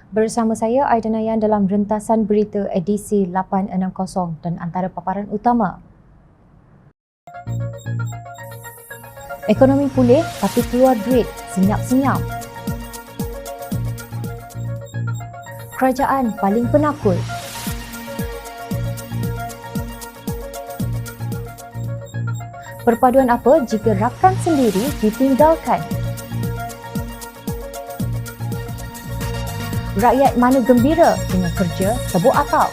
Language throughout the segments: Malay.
Bersama saya Aidanayan dalam rentasan berita edisi 860 dan antara paparan utama. Ekonomi pulih tapi keluar duit senyap-senyap. Kerajaan paling penakut. Perpaduan apa jika rakan sendiri ditinggalkan? Rakyat mana gembira dengan kerja sebut atap?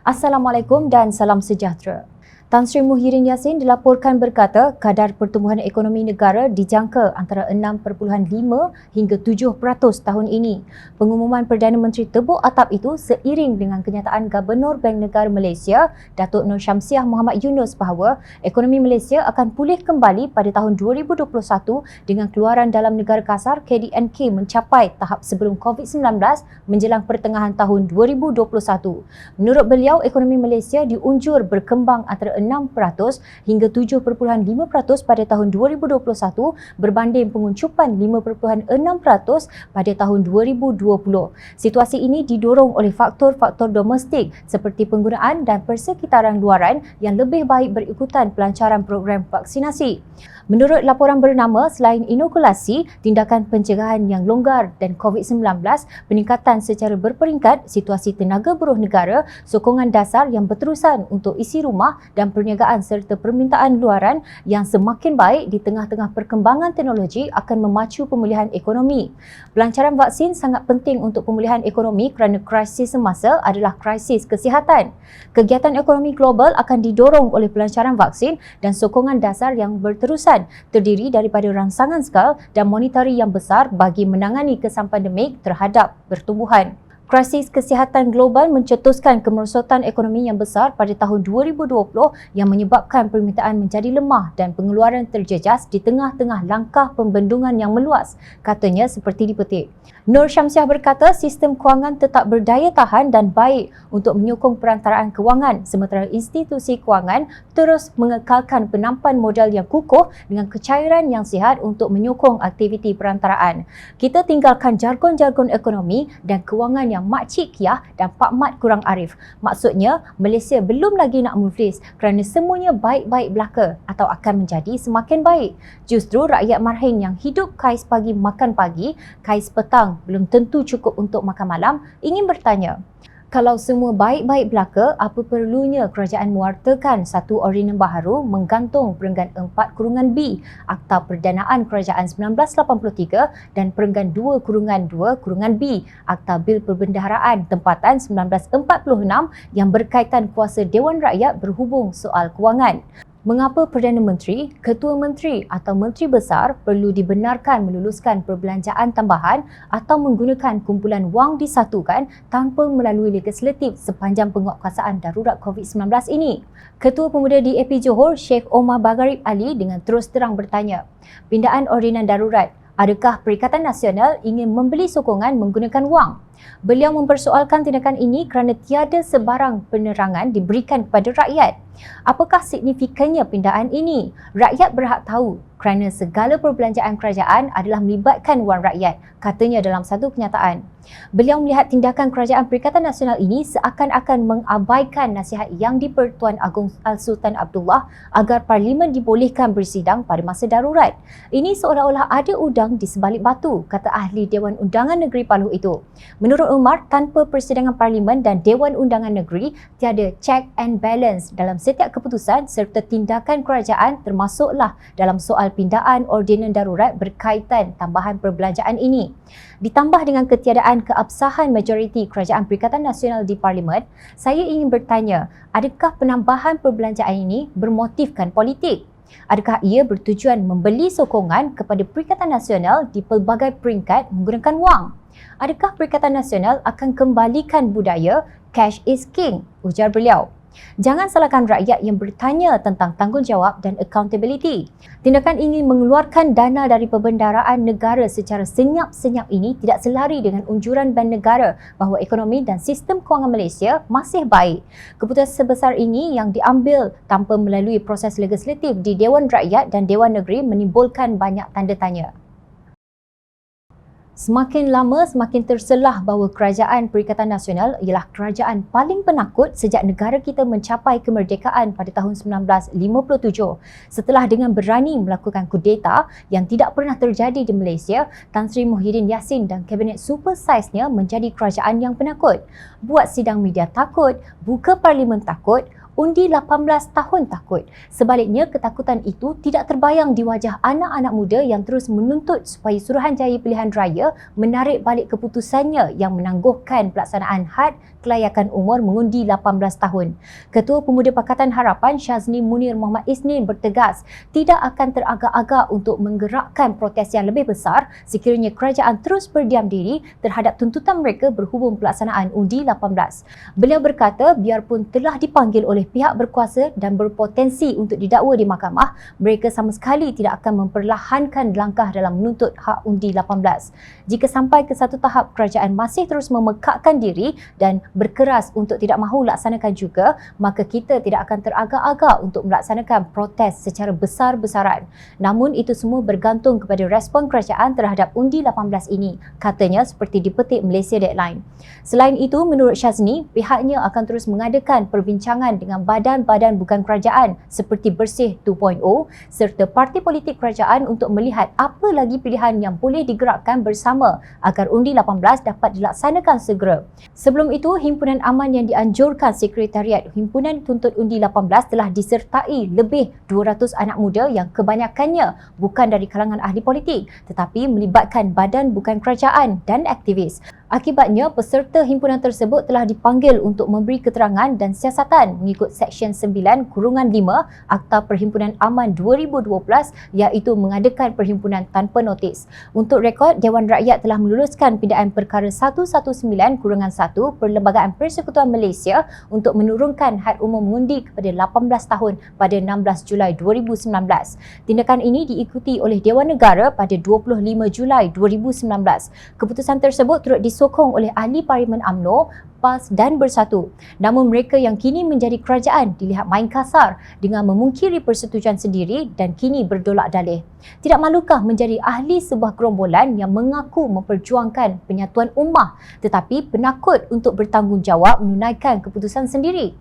Assalamualaikum dan salam sejahtera. Tan Sri Muhyiddin Yassin dilaporkan berkata kadar pertumbuhan ekonomi negara dijangka antara 6.5 hingga 7% tahun ini. Pengumuman Perdana Menteri tebuk atap itu seiring dengan kenyataan Gubernur Bank Negara Malaysia, Datuk Nur Syamsiah Muhammad Yunus bahawa ekonomi Malaysia akan pulih kembali pada tahun 2021 dengan keluaran dalam negara kasar KDNK mencapai tahap sebelum COVID-19 menjelang pertengahan tahun 2021. Menurut beliau, ekonomi Malaysia diunjur berkembang antara 6% hingga 7.5% pada tahun 2021 berbanding penguncupan 5.6% pada tahun 2020. Situasi ini didorong oleh faktor-faktor domestik seperti penggunaan dan persekitaran luaran yang lebih baik berikutan pelancaran program vaksinasi. Menurut laporan bernama, selain inokulasi, tindakan pencegahan yang longgar dan COVID-19, peningkatan secara berperingkat situasi tenaga buruh negara, sokongan dasar yang berterusan untuk isi rumah dan perniagaan serta permintaan luaran yang semakin baik di tengah-tengah perkembangan teknologi akan memacu pemulihan ekonomi. Pelancaran vaksin sangat penting untuk pemulihan ekonomi kerana krisis semasa adalah krisis kesihatan. Kegiatan ekonomi global akan didorong oleh pelancaran vaksin dan sokongan dasar yang berterusan terdiri daripada rangsangan skal dan monetari yang besar bagi menangani kesan pandemik terhadap pertumbuhan. Krisis kesihatan global mencetuskan kemerosotan ekonomi yang besar pada tahun 2020 yang menyebabkan permintaan menjadi lemah dan pengeluaran terjejas di tengah-tengah langkah pembendungan yang meluas, katanya seperti dipetik. Nur Syamsiah berkata sistem kewangan tetap berdaya tahan dan baik untuk menyokong perantaraan kewangan sementara institusi kewangan terus mengekalkan penampan modal yang kukuh dengan kecairan yang sihat untuk menyokong aktiviti perantaraan. Kita tinggalkan jargon-jargon ekonomi dan kewangan yang makcik kiyah dan Pak Mat kurang arif. Maksudnya, Malaysia belum lagi nak muflis kerana semuanya baik-baik belaka atau akan menjadi semakin baik. Justru rakyat marhin yang hidup kais pagi makan pagi, kais petang belum tentu cukup untuk makan malam, ingin bertanya, kalau semua baik-baik belaka, apa perlunya kerajaan mewartakan satu ordinan baharu menggantung Perenggan 4-B Akta Perdanaan Kerajaan 1983 dan Perenggan 2-2-B Akta Bil Perbendaharaan Tempatan 1946 yang berkaitan kuasa Dewan Rakyat berhubung soal kewangan? Mengapa Perdana Menteri, Ketua Menteri atau Menteri Besar perlu dibenarkan meluluskan perbelanjaan tambahan atau menggunakan kumpulan wang disatukan tanpa melalui legislatif sepanjang penguatkuasaan darurat COVID-19 ini? Ketua Pemuda DAP Johor, Sheikh Omar Bagharib Ali dengan terus terang bertanya, pindaan ordinan darurat, adakah Perikatan Nasional ingin membeli sokongan menggunakan wang? Beliau mempersoalkan tindakan ini kerana tiada sebarang penerangan diberikan kepada rakyat. Apakah signifikannya pindaan ini? Rakyat berhak tahu kerana segala perbelanjaan kerajaan adalah melibatkan wang rakyat, katanya dalam satu kenyataan. Beliau melihat tindakan Kerajaan Perikatan Nasional ini seakan-akan mengabaikan nasihat Yang di-Pertuan Agong Al-Sultan Abdullah agar Parlimen dibolehkan bersidang pada masa darurat. Ini seolah-olah ada udang di sebalik batu, kata ahli Dewan Undangan Negeri Paluh itu. Menurut Umar, tanpa persidangan Parlimen dan Dewan Undangan Negeri, tiada check and balance dalam setiap keputusan serta tindakan kerajaan termasuklah dalam soal pindaan ordinan darurat berkaitan tambahan perbelanjaan ini. Ditambah dengan ketiadaan keabsahan majoriti Kerajaan Perikatan Nasional di Parlimen, saya ingin bertanya, adakah penambahan perbelanjaan ini bermotifkan politik? Adakah ia bertujuan membeli sokongan kepada Perikatan Nasional di pelbagai peringkat menggunakan wang? Adakah Perikatan Nasional akan kembalikan budaya cash is king? Ujar beliau. Jangan salahkan rakyat yang bertanya tentang tanggungjawab dan accountability. Tindakan ingin mengeluarkan dana dari perbendaraan negara secara senyap-senyap ini tidak selari dengan unjuran Bank Negara bahawa ekonomi dan sistem kewangan Malaysia masih baik. Keputusan sebesar ini yang diambil tanpa melalui proses legislatif di Dewan Rakyat dan Dewan Negeri menimbulkan banyak tanda tanya. Semakin lama semakin terselah bahawa Kerajaan Perikatan Nasional ialah kerajaan paling penakut sejak negara kita mencapai kemerdekaan pada tahun 1957 setelah dengan berani melakukan kudeta yang tidak pernah terjadi di Malaysia. Tan Sri Muhyiddin Yassin dan kabinet super size-nya menjadi kerajaan yang penakut. Buat sidang media takut, buka parlimen takut, undi 18 tahun takut. Sebaliknya, ketakutan itu tidak terbayang di wajah anak-anak muda yang terus menuntut supaya Suruhanjaya Pilihan Raya menarik balik keputusannya yang menangguhkan pelaksanaan had kelayakan umur mengundi 18 tahun. Ketua Pemuda Pakatan Harapan Syazni Munir Muhammad Isnin bertegas tidak akan teragak-agak untuk menggerakkan protes yang lebih besar sekiranya kerajaan terus berdiam diri terhadap tuntutan mereka berhubung pelaksanaan undi 18. Beliau berkata biarpun telah dipanggil oleh pihak berkuasa dan berpotensi untuk didakwa di mahkamah, mereka sama sekali tidak akan memperlahankan langkah dalam menuntut hak undi 18. Jika sampai ke satu tahap kerajaan masih terus memekakkan diri dan berkeras untuk tidak mahu laksanakan juga, maka kita tidak akan teragak-agak untuk melaksanakan protes secara besar-besaran. Namun itu semua bergantung kepada respon kerajaan terhadap undi 18 ini, katanya seperti dipetik Malaysia Deadline. Selain itu, menurut Syazni, pihaknya akan terus mengadakan perbincangan dengan badan-badan bukan kerajaan seperti Bersih 2.0 serta parti politik kerajaan untuk melihat apa lagi pilihan yang boleh digerakkan bersama agar undi 18 dapat dilaksanakan segera. Sebelum itu, Himpunan Aman yang dianjurkan Sekretariat Himpunan Tuntut Undi 18 telah disertai lebih 200 anak muda yang kebanyakannya bukan dari kalangan ahli politik tetapi melibatkan badan bukan kerajaan dan aktivis. Akibatnya, peserta himpunan tersebut telah dipanggil untuk memberi keterangan dan siasatan mengikut Seksyen 9-5 Akta Perhimpunan Aman 2012 iaitu mengadakan perhimpunan tanpa notis. Untuk rekod, Dewan Rakyat telah meluluskan pindaan perkara 119-1 Perlembagaan Persekutuan Malaysia untuk menurunkan had umur mengundi kepada 18 tahun pada 16 Julai 2019. Tindakan ini diikuti oleh Dewan Negara pada 25 Julai 2019. Keputusan tersebut turut disokong oleh ahli Parlimen UMNO, PAS dan Bersatu. Namun mereka yang kini menjadi kerajaan dilihat main kasar dengan memungkiri persetujuan sendiri dan kini berdolak dalih. Tidak malukah menjadi ahli sebuah gerombolan yang mengaku memperjuangkan penyatuan ummah tetapi penakut untuk bertanggungjawab menunaikan keputusan sendiri?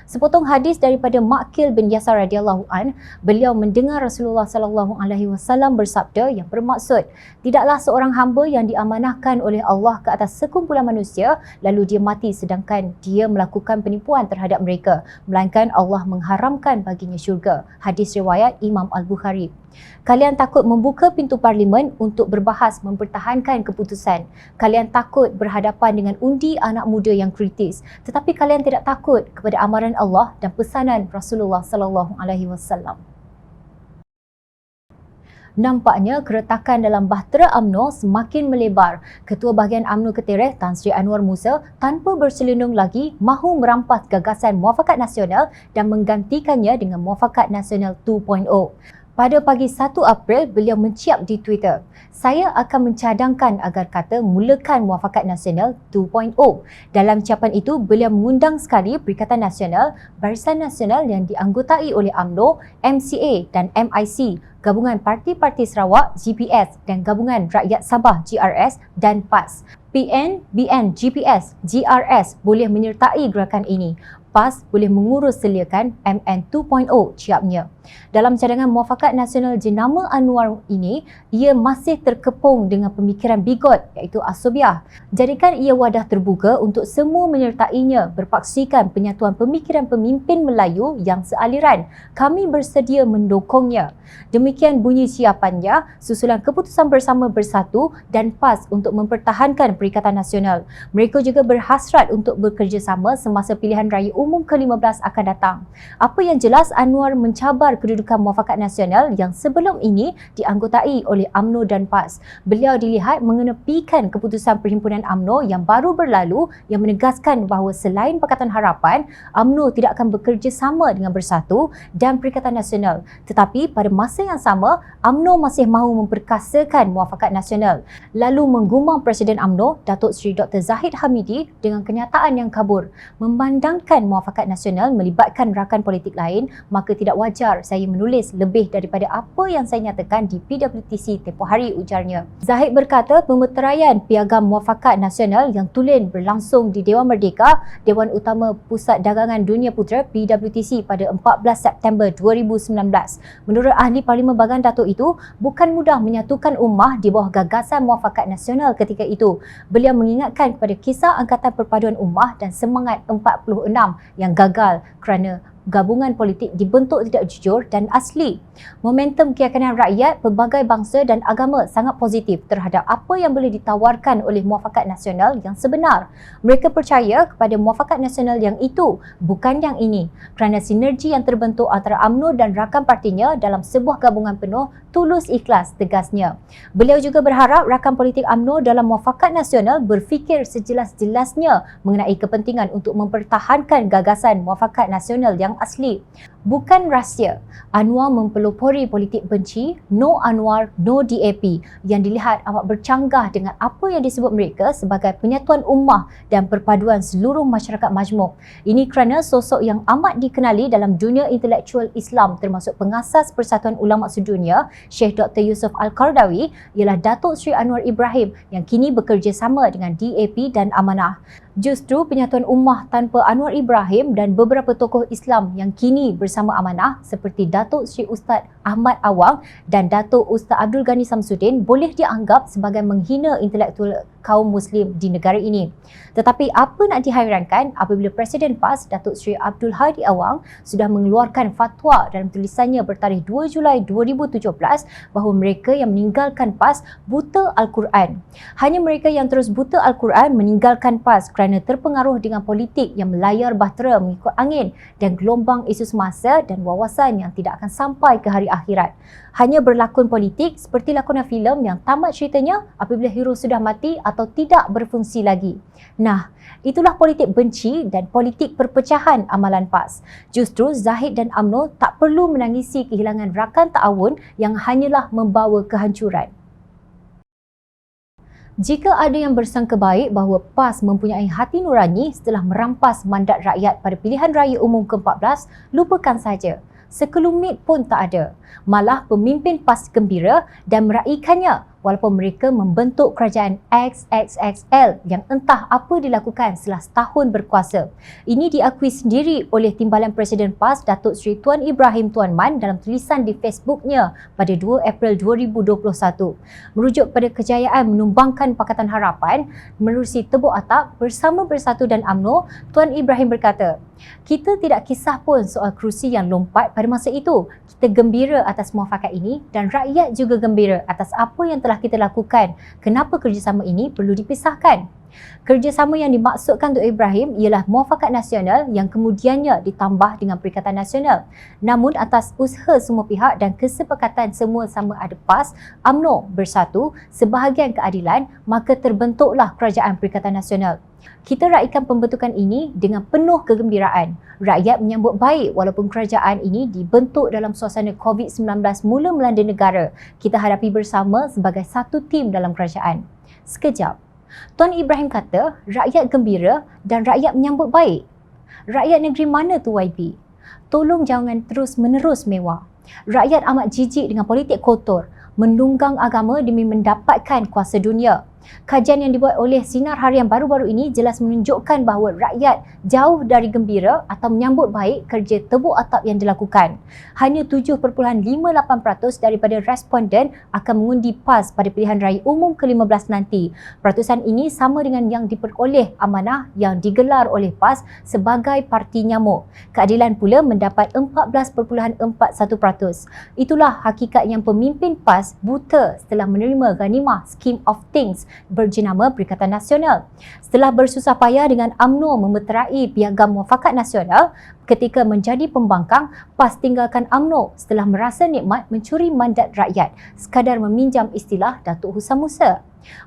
Sepotong hadis daripada Maqil bin Yasar radhiyallahu an, beliau mendengar Rasulullah sallallahu alaihi wasallam bersabda yang bermaksud, tidaklah seorang hamba yang diamanahkan oleh Allah ke atas sekumpulan manusia lalu dia mati sedangkan dia melakukan penipuan terhadap mereka, melainkan Allah mengharamkan baginya syurga. Hadis riwayat Imam Al-Bukhari. Kalian takut membuka pintu parlimen untuk berbahas mempertahankan keputusan. Kalian takut berhadapan dengan undi anak muda yang kritis, tetapi kalian tidak takut kepada amaran Allah dan pesanan Rasulullah sallallahu alaihi wasallam. Nampaknya keretakan dalam bahtera UMNO semakin melebar. Ketua Bahagian UMNO Ketereh Tan Sri Anwar Musa tanpa berselindung lagi mahu merampas gagasan Muafakat Nasional dan menggantikannya dengan Muafakat Nasional 2.0. Pada pagi 1 April, beliau menciap di Twitter, saya akan mencadangkan agar kata mulakan Muafakat Nasional 2.0. Dalam ucapan itu, beliau mengundang sekali Perikatan Nasional, Barisan Nasional yang dianggotai oleh UMNO, MCA dan MIC, Gabungan Parti-Parti Sarawak, GPS dan Gabungan Rakyat Sabah, GRS dan PAS. PN, BN, GPS, GRS boleh menyertai gerakan ini. PAS boleh mengurus seliakan MN 2.0 ciapnya. Dalam cadangan Muafakat Nasional jenama Anwar ini, ia masih terkepung dengan pemikiran bigot iaitu asobiah. Jadikan ia wadah terbuka untuk semua menyertainya berpaksikan penyatuan pemikiran pemimpin Melayu yang sealiran. Kami bersedia mendukungnya. Demikian bunyi siapannya susulan keputusan bersama Bersatu dan PAS untuk mempertahankan Perikatan Nasional. Mereka juga berhasrat untuk bekerjasama semasa pilihan raya Umum ke-15 akan datang. Apa yang jelas, Anwar mencabar kedudukan Muafakat Nasional yang sebelum ini dianggotai oleh UMNO dan PAS. Beliau dilihat mengenepikan keputusan Perhimpunan UMNO yang baru berlalu yang menegaskan bahawa selain Pakatan Harapan, UMNO tidak akan bekerjasama dengan Bersatu dan Perikatan Nasional. Tetapi pada masa yang sama, UMNO masih mahu memperkasakan Muafakat Nasional. Lalu menggumam Presiden UMNO, Datuk Seri Dr. Zahid Hamidi dengan kenyataan yang kabur. Memandangkan Muafakat Nasional melibatkan rakan politik lain, maka tidak wajar saya menulis lebih daripada apa yang saya nyatakan di PWTC tempoh hari, ujarnya. Zahid berkata pemeteraian Piagam Muafakat Nasional yang tulen berlangsung di Dewan Merdeka, Dewan Utama Pusat Dagangan Dunia Putera PWTC pada 14 September 2019. Menurut ahli Parlimen Bagan Datuk itu, bukan mudah menyatukan ummah di bawah gagasan Muafakat Nasional ketika itu. Beliau mengingatkan kepada kisah Angkatan Perpaduan Ummah dan Semangat 46 yang gagal kerana gabungan politik dibentuk tidak jujur dan asli. Momentum keyakinan rakyat pelbagai bangsa dan agama sangat positif terhadap apa yang boleh ditawarkan oleh Muafakat Nasional yang sebenar. Mereka percaya kepada Muafakat Nasional yang itu, bukan yang ini, kerana sinergi yang terbentuk antara UMNO dan rakan partinya dalam sebuah gabungan penuh tulus ikhlas, tegasnya. Beliau juga berharap rakan politik UMNO dalam Muafakat Nasional berfikir sejelas-jelasnya mengenai kepentingan untuk mempertahankan gagasan Muafakat Nasional yang asli. Bukan rahsia, Anwar mempelopori politik benci, no Anwar, no DAP, yang dilihat amat bercanggah dengan apa yang disebut mereka sebagai penyatuan ummah dan perpaduan seluruh masyarakat majmuk. Ini kerana sosok yang amat dikenali dalam dunia intelektual Islam termasuk pengasas Persatuan Ulama Sedunia, Syekh Dr. Yusof Al-Qardawi, ialah Datuk Seri Anwar Ibrahim yang kini bekerjasama dengan DAP dan Amanah. Justru penyatuan ummah tanpa Anwar Ibrahim dan beberapa tokoh Islam yang kini bersama Amanah seperti Datuk Seri Ustaz Ahmad Awang dan Datuk Ustaz Abdul Ghani Samsudin boleh dianggap sebagai menghina intelektual kaum Muslim di negara ini. Tetapi apa nak dihairankan apabila Presiden PAS Datuk Seri Abdul Hadi Awang sudah mengeluarkan fatwa dalam tulisannya bertarikh 2 Julai 2017 bahawa mereka yang meninggalkan PAS buta Al-Quran. Hanya mereka yang terus buta Al-Quran meninggalkan PAS kerana terpengaruh dengan politik yang melayar bahtera mengikut angin dan gelombang isu semasa dan wawasan yang tidak akan sampai ke hari akhirat. Hanya berlakon politik seperti lakonan filem yang tamat ceritanya apabila hero sudah mati atau tidak berfungsi lagi. Nah, itulah politik benci dan politik perpecahan amalan PAS. Justru Zahid dan UMNO tak perlu menangisi kehilangan rakan ta'awun yang hanyalah membawa kehancuran. Jika ada yang bersangka baik bahawa PAS mempunyai hati nurani setelah merampas mandat rakyat pada pilihan raya umum ke-14, lupakan saja. Sekelumit pun tak ada. Malah pemimpin PAS gembira dan meraikannya walaupun mereka membentuk kerajaan XXXL yang entah apa dilakukan setelah setahun berkuasa. Ini diakui sendiri oleh Timbalan Presiden PAS Datuk Seri Tuan Ibrahim Tuan Man dalam tulisan di Facebooknya pada 2 April 2021. Merujuk pada kejayaan menumbangkan Pakatan Harapan menerusi tebuk atap bersama Bersatu dan UMNO, Tuan Ibrahim berkata, "Kita tidak kisah pun soal kerusi yang lompat pada masa itu. Kita gembira atas muafakat ini dan rakyat juga gembira atas apa yang telah kita lakukan. Kenapa kerjasama ini perlu dipisahkan?" Kerjasama yang dimaksudkan Dr. Ibrahim ialah Muafakat Nasional yang kemudiannya ditambah dengan Perikatan Nasional. Namun atas usaha semua pihak dan kesepakatan semua sama ada PAS, UMNO, Bersatu, sebahagian keadilan, maka terbentuklah Kerajaan Perikatan Nasional. Kita raikan pembentukan ini dengan penuh kegembiraan. Rakyat menyambut baik walaupun kerajaan ini dibentuk dalam suasana COVID-19 mula melanda negara. Kita hadapi bersama sebagai satu tim dalam kerajaan. Sekejap. Tuan Ibrahim kata rakyat gembira dan rakyat menyambut baik. Rakyat negeri mana tu YB? Tolong jangan terus-menerus mewah. Rakyat amat jijik dengan politik kotor, menunggang agama demi mendapatkan kuasa dunia. Kajian yang dibuat oleh Sinar Harian baru-baru ini jelas menunjukkan bahawa rakyat jauh dari gembira atau menyambut baik kerja tebuk atap yang dilakukan. Hanya 7.58% daripada responden akan mengundi PAS pada pilihan raya umum ke-15 nanti. Peratusan ini sama dengan yang diperoleh Amanah yang digelar oleh PAS sebagai parti nyamuk. Keadilan pula mendapat 14.41%. Itulah hakikat yang pemimpin PAS buta setelah menerima ghanimah Scheme of Things berjenama Perikatan Nasional. Setelah bersusah payah dengan UMNO memeterai Piagam Muafakat Nasional ketika menjadi pembangkang, PAS tinggalkan UMNO setelah merasa nikmat mencuri mandat rakyat sekadar meminjam istilah Datuk Husam Musa.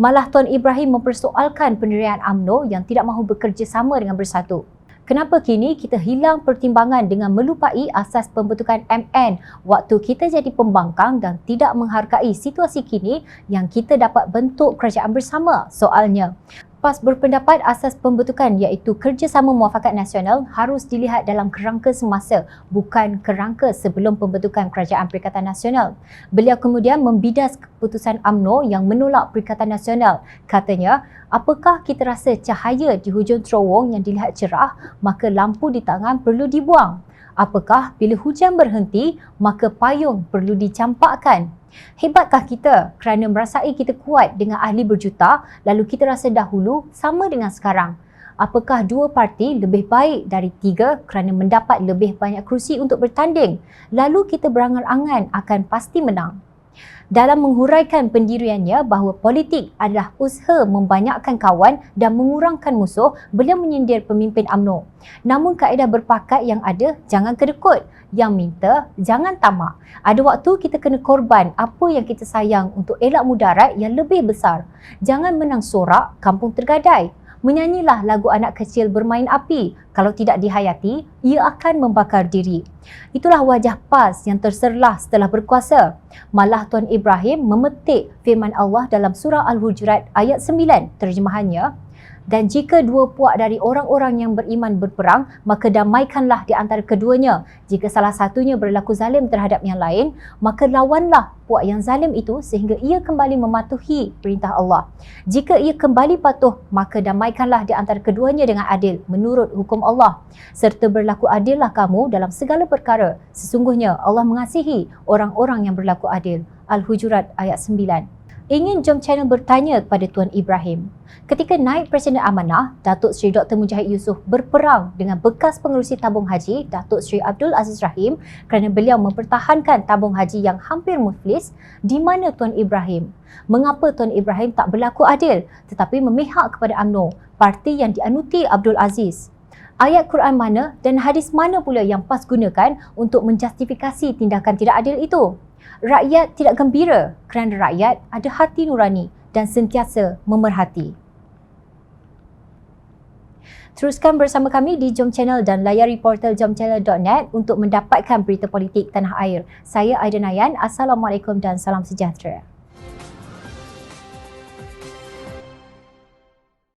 Malah Tuan Ibrahim mempersoalkan pendirian UMNO yang tidak mahu bekerjasama dengan Bersatu. Kenapa kini kita hilang pertimbangan dengan melupai asas pembentukan MN waktu kita jadi pembangkang dan tidak menghargai situasi kini yang kita dapat bentuk kerajaan bersama? Soalnya, PAS berpendapat asas pembentukan iaitu Kerjasama Muafakat Nasional harus dilihat dalam kerangka semasa, bukan kerangka sebelum pembentukan Kerajaan Perikatan Nasional. Beliau kemudian membidas keputusan UMNO yang menolak Perikatan Nasional. Katanya, apakah kita rasa cahaya di hujung terowong yang dilihat cerah, maka lampu di tangan perlu dibuang? Apakah bila hujan berhenti, maka payung perlu dicampakkan? Hebatkah kita kerana merasai kita kuat dengan ahli berjuta, lalu kita rasa dahulu sama dengan sekarang? Apakah dua parti lebih baik dari tiga kerana mendapat lebih banyak kerusi untuk bertanding, lalu kita berangan-angan akan pasti menang? Dalam menghuraikan pendiriannya bahawa politik adalah usaha membanyakkan kawan dan mengurangkan musuh, beliau menyindir pemimpin UMNO. Namun kaedah berpakat yang ada, jangan kedekut. Yang minta, jangan tamak. Ada waktu kita kena korban apa yang kita sayang untuk elak mudarat yang lebih besar. Jangan menang sorak, kampung tergadai. Menyanyilah lagu anak kecil bermain api. Kalau tidak dihayati, ia akan membakar diri. Itulah wajah PAS yang terserlah setelah berkuasa. Malah Tuan Ibrahim memetik firman Allah dalam surah Al-Hujurat ayat 9, terjemahannya, dan jika dua puak dari orang-orang yang beriman berperang, maka damaikanlah di antara keduanya. Jika salah satunya berlaku zalim terhadap yang lain, maka lawanlah puak yang zalim itu sehingga ia kembali mematuhi perintah Allah. Jika ia kembali patuh, maka damaikanlah di antara keduanya dengan adil menurut hukum Allah. Serta berlaku adillah kamu dalam segala perkara. Sesungguhnya Allah mengasihi orang-orang yang berlaku adil. Al-Hujurat ayat 9. Ingin Jom Channel bertanya kepada Tuan Ibrahim. Ketika naik Presiden Amanah, Datuk Seri Dr. Mujahid Yusof berperang dengan bekas pengerusi tabung haji Datuk Seri Abdul Aziz Rahim kerana beliau mempertahankan tabung haji yang hampir muflis. Di mana Tuan Ibrahim? Mengapa Tuan Ibrahim tak berlaku adil tetapi memihak kepada UMNO, parti yang dianuti Abdul Aziz? Ayat Quran mana dan hadis mana pula yang PAS gunakan untuk menjustifikasi tindakan tidak adil itu? Rakyat tidak gembira kerana rakyat ada hati nurani dan sentiasa memerhati. Teruskan bersama kami di Jom Channel dan layari portal jomchannel.net untuk mendapatkan berita politik tanah air. Saya Aida Nayan. Assalamualaikum dan salam sejahtera.